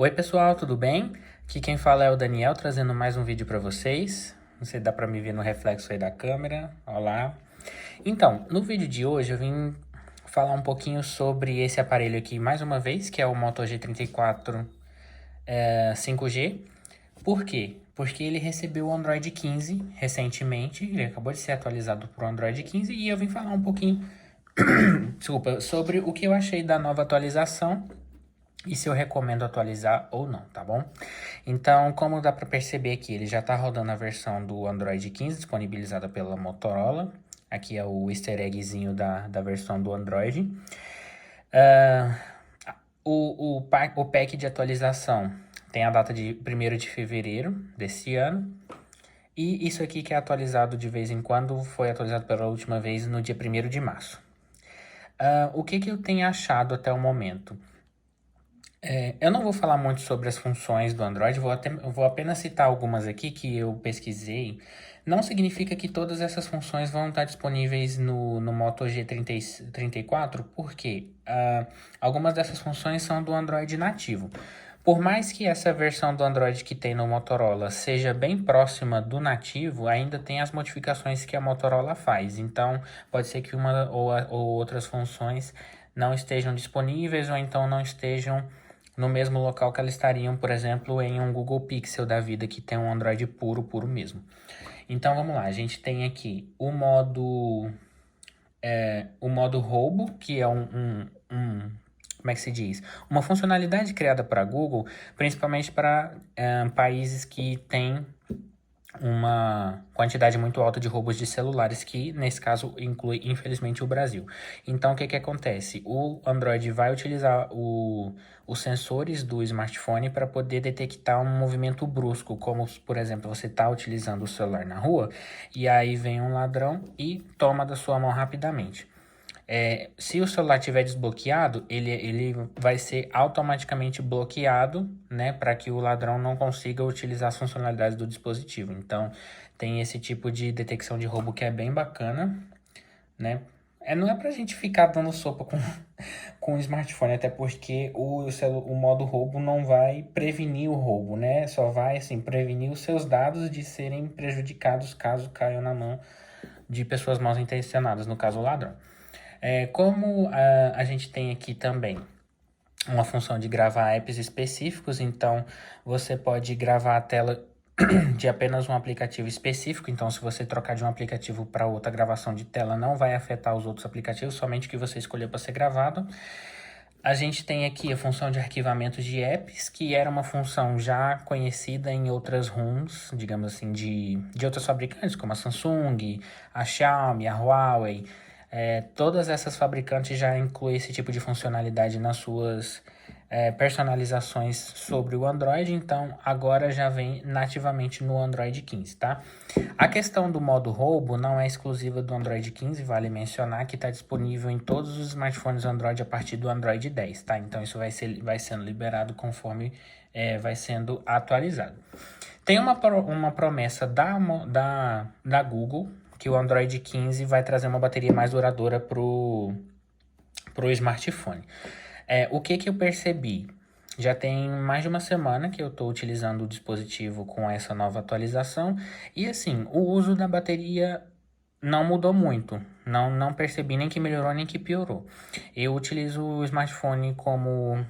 Oi pessoal, tudo bem? Aqui quem fala é o Daniel, trazendo mais um vídeo para vocês. Não sei se dá para me ver no reflexo aí da câmera. Olá! Então, no vídeo de hoje eu vim falar um pouquinho sobre esse aparelho aqui mais uma vez, que é o Moto G34 5G. Por quê? Porque ele recebeu o Android 15 recentemente, ele acabou de ser atualizado para o Android 15 e eu vim falar um pouquinho, desculpa, sobre o que eu achei da nova atualização e se eu recomendo atualizar ou não, tá bom? Então, como dá para perceber aqui, ele já está rodando a versão do Android 15 disponibilizada pela Motorola. Aqui é o easter eggzinho da versão do Android. O pack de atualização tem a data de 1º de fevereiro desse ano. E isso aqui que é atualizado de vez em quando, foi atualizado pela última vez no dia 1º de março. O que eu tenho achado até o momento? Eu não vou falar muito sobre as funções do Android, vou apenas citar algumas aqui que eu pesquisei. Não significa que todas essas funções vão estar disponíveis no Moto G34, porque algumas dessas funções são do Android nativo. Por mais que essa versão do Android que tem no Motorola seja bem próxima do nativo, ainda tem as modificações que a Motorola faz. Então, pode ser que uma ou outras funções não estejam disponíveis ou então não estejam no mesmo local que elas estariam, por exemplo, em um Google Pixel da vida, que tem um Android puro mesmo. Então, vamos lá. A gente tem aqui o modo roubo, que é como é que se diz? Uma funcionalidade criada para Google, principalmente para países que têm uma quantidade muito alta de roubos de celulares, que nesse caso inclui infelizmente o Brasil. Então o que acontece? O Android vai utilizar os sensores do smartphone para poder detectar um movimento brusco, como por exemplo você está utilizando o celular na rua e aí vem um ladrão e toma da sua mão rapidamente. Se o celular estiver desbloqueado, ele vai ser automaticamente bloqueado, né, para que o ladrão não consiga utilizar as funcionalidades do dispositivo. Então, tem esse tipo de detecção de roubo que é bem bacana, né? Não é pra gente ficar dando sopa com o smartphone, até porque o modo roubo não vai prevenir o roubo, né? Só vai, assim, prevenir os seus dados de serem prejudicados caso caiam na mão de pessoas mal intencionadas, no caso o ladrão. Como a gente tem aqui também uma função de gravar apps específicos, então você pode gravar a tela de apenas um aplicativo específico. Então, se você trocar de um aplicativo para outro, a gravação de tela não vai afetar os outros aplicativos, somente o que você escolheu para ser gravado. A gente tem aqui a função de arquivamento de apps, que era uma função já conhecida em outras ROMs, digamos assim, de outros fabricantes, como a Samsung, a Xiaomi, a Huawei. Todas essas fabricantes já incluem esse tipo de funcionalidade nas suas personalizações sobre o Android, então agora já vem nativamente no Android 15, tá? A questão do modo roubo não é exclusiva do Android 15, vale mencionar que está disponível em todos os smartphones Android a partir do Android 10, tá? Então isso vai sendo liberado conforme vai sendo atualizado. Tem uma promessa da Google que o Android 15 vai trazer uma bateria mais duradoura pro smartphone. O que eu percebi? Já tem mais de uma semana que eu estou utilizando o dispositivo com essa nova atualização e assim, o uso da bateria não mudou muito. Não percebi nem que melhorou nem que piorou. Eu utilizo o smartphone como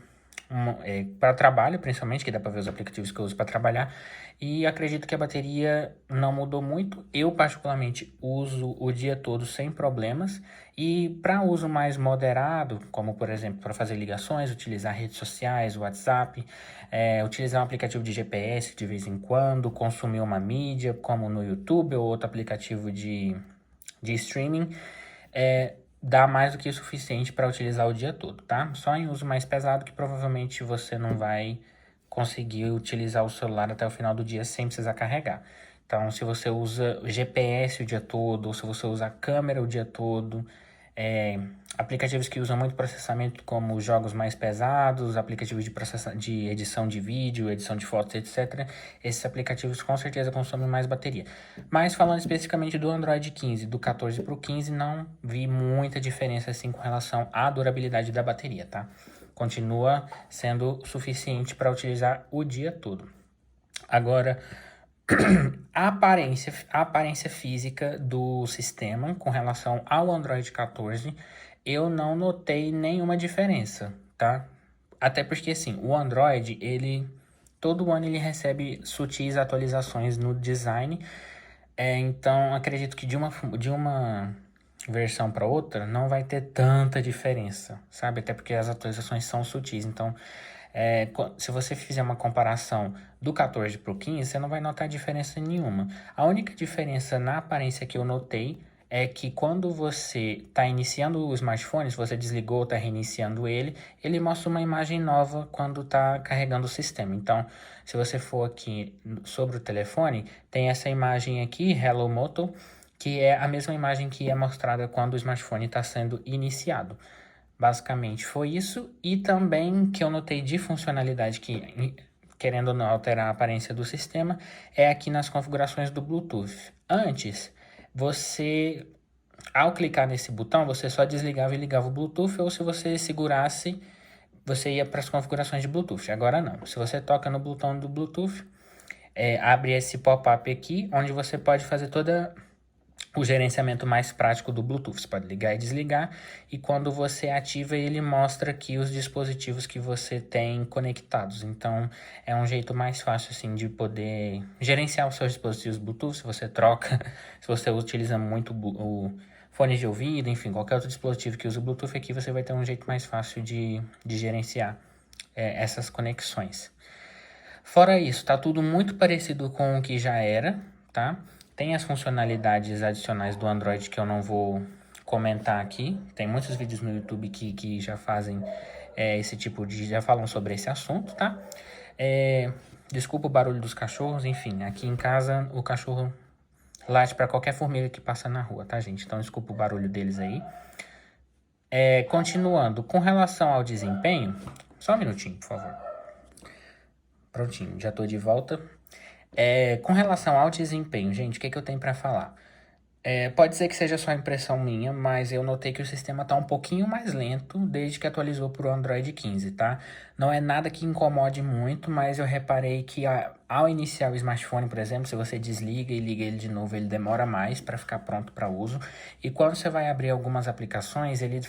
para trabalho, principalmente, que dá para ver os aplicativos que eu uso para trabalhar, e acredito que a bateria não mudou muito. Eu, particularmente, uso o dia todo sem problemas, e para uso mais moderado, como por exemplo para fazer ligações, utilizar redes sociais, WhatsApp, utilizar um aplicativo de GPS de vez em quando, consumir uma mídia, como no YouTube ou outro aplicativo de streaming, dá mais do que o suficiente para utilizar o dia todo, tá? Só em uso mais pesado que provavelmente você não vai conseguir utilizar o celular até o final do dia sem precisar carregar. Então, se você usa GPS o dia todo, ou se você usa a câmera o dia todo, aplicativos que usam muito processamento, como jogos mais pesados, aplicativos de edição de vídeo, edição de fotos, etc. Esses aplicativos com certeza consomem mais bateria. Mas falando especificamente do Android 15, do 14 para o 15, não vi muita diferença assim com relação à durabilidade da bateria, tá? continua sendo suficiente para utilizar o dia todo. Agora, a aparência física do sistema com relação ao Android 14, eu não notei nenhuma diferença, tá? Até porque, assim, o Android, todo ano ele recebe sutis atualizações no design, então acredito que de uma versão para outra não vai ter tanta diferença, sabe? Até porque as atualizações são sutis, então se você fizer uma comparação do 14 para o 15, você não vai notar diferença nenhuma. A única diferença na aparência que eu notei é que quando você está iniciando o smartphone, se você desligou ou está reiniciando ele mostra uma imagem nova quando está carregando o sistema. Então, se você for aqui sobre o telefone, tem essa imagem aqui, Hello Moto, que é a mesma imagem que é mostrada quando o smartphone está sendo iniciado. Basicamente foi isso, e também que eu notei de funcionalidade que, querendo ou não alterar a aparência do sistema, é aqui nas configurações do Bluetooth. Antes, ao clicar nesse botão, você só desligava e ligava o Bluetooth, ou se você segurasse, você ia para as configurações de Bluetooth. Agora não, se você toca no botão do Bluetooth, abre esse pop-up aqui, onde você pode fazer toda o gerenciamento mais prático do Bluetooth. Você pode ligar e desligar, e quando você ativa, ele mostra aqui os dispositivos que você tem conectados. Então, é um jeito mais fácil assim de poder gerenciar os seus dispositivos Bluetooth. Se você troca, se você utiliza muito o fone de ouvido, enfim, qualquer outro dispositivo que usa o Bluetooth, aqui você vai ter um jeito mais fácil de gerenciar essas conexões. Fora isso, tá tudo muito parecido com o que já era, tá? Tem as funcionalidades adicionais do Android que eu não vou comentar aqui. Tem muitos vídeos no YouTube que já fazem já falam sobre esse assunto, tá? Desculpa o barulho dos cachorros, enfim, aqui em casa o cachorro late para qualquer formiga que passa na rua, tá, gente? Então desculpa o barulho deles aí. Continuando, com relação ao desempenho, só um minutinho, por favor. Prontinho, já tô de volta. Com relação ao desempenho, gente, o que eu tenho para falar? Pode ser que seja só impressão minha, mas eu notei que o sistema está um pouquinho mais lento desde que atualizou para o Android 15, tá? Não é nada que incomode muito, mas eu reparei que ao iniciar o smartphone, por exemplo, se você desliga e liga ele de novo, ele demora mais para ficar pronto para uso. E quando você vai abrir algumas aplicações, ele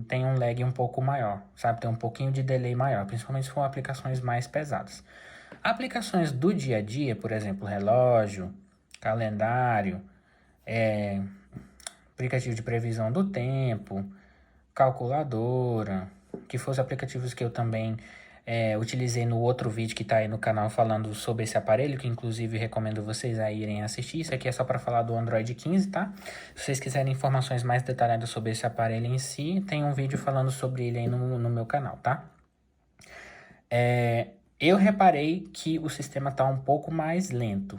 tem um lag um pouco maior, sabe? Tem um pouquinho de delay maior, principalmente se for aplicações mais pesadas. Aplicações do dia a dia, por exemplo, relógio, calendário, aplicativo de previsão do tempo, calculadora, que foram os aplicativos que eu também utilizei no outro vídeo que está aí no canal falando sobre esse aparelho, que inclusive recomendo vocês a irem assistir. Isso aqui é só para falar do Android 15, tá? Se vocês quiserem informações mais detalhadas sobre esse aparelho em si, tem um vídeo falando sobre ele aí no meu canal, tá? Eu reparei que o sistema está um pouco mais lento,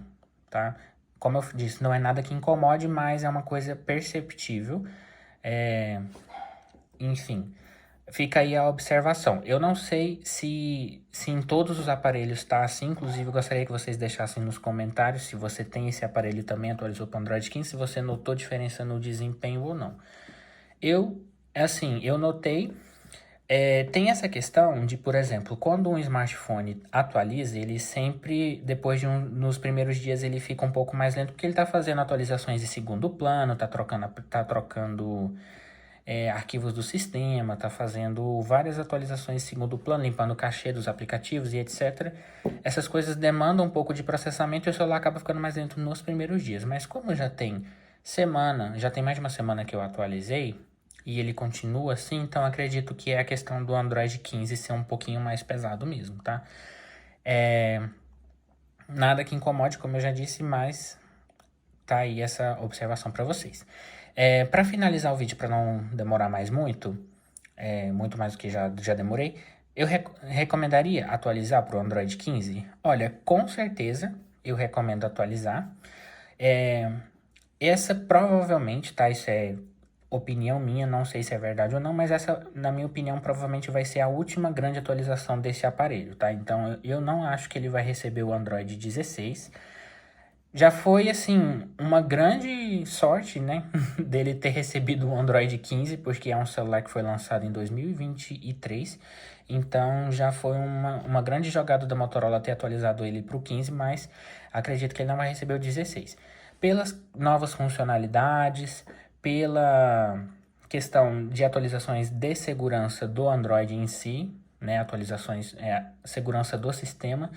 tá? Como eu disse, não é nada que incomode, mas é uma coisa perceptível. Enfim, fica aí a observação. Eu não sei se em todos os aparelhos está assim, inclusive eu gostaria que vocês deixassem nos comentários se você tem esse aparelho também, atualizou para o Android 15, se você notou diferença no desempenho ou não. Eu notei. Tem essa questão de, por exemplo, quando um smartphone atualiza, ele sempre, nos primeiros dias, ele fica um pouco mais lento, porque ele está fazendo atualizações de segundo plano, está trocando arquivos do sistema, está fazendo várias atualizações de segundo plano, limpando o cachê dos aplicativos e etc. Essas coisas demandam um pouco de processamento e o celular acaba ficando mais lento nos primeiros dias. Mas como já tem mais de uma semana que eu atualizei, e ele continua assim, então acredito que é a questão do Android 15 ser um pouquinho mais pesado mesmo, tá? Nada que incomode, como eu já disse, mas tá aí essa observação para vocês. Para finalizar o vídeo, para não demorar mais muito mais do que já demorei, eu recomendaria atualizar para o Android 15? Olha, com certeza eu recomendo atualizar. Essa provavelmente, tá? Isso é opinião minha, não sei se é verdade ou não, mas essa, na minha opinião, provavelmente vai ser a última grande atualização desse aparelho, tá? Então, eu não acho que ele vai receber o Android 16. Já foi, assim, uma grande sorte, né, dele ter recebido o Android 15, porque é um celular que foi lançado em 2023. Então já foi uma grande jogada da Motorola ter atualizado ele para o 15, mas acredito que ele não vai receber o 16. Pelas novas funcionalidades, pela questão de atualizações de segurança do Android em si, né, atualizações, segurança do sistema,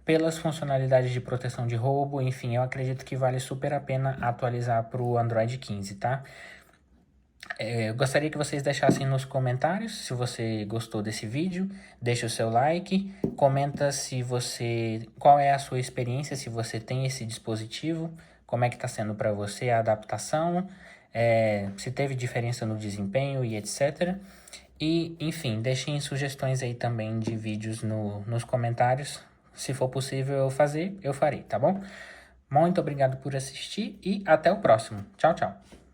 pelas funcionalidades de proteção de roubo, enfim, eu acredito que vale super a pena atualizar para o Android 15, tá? Eu gostaria que vocês deixassem nos comentários se você gostou desse vídeo, deixa o seu like, comenta qual é a sua experiência, se você tem esse dispositivo, como é que está sendo para você a adaptação, se teve diferença no desempenho e etc. E, enfim, deixem sugestões aí também de vídeos nos comentários. Se for possível eu fazer, eu farei, tá bom? Muito obrigado por assistir e até o próximo. Tchau, tchau.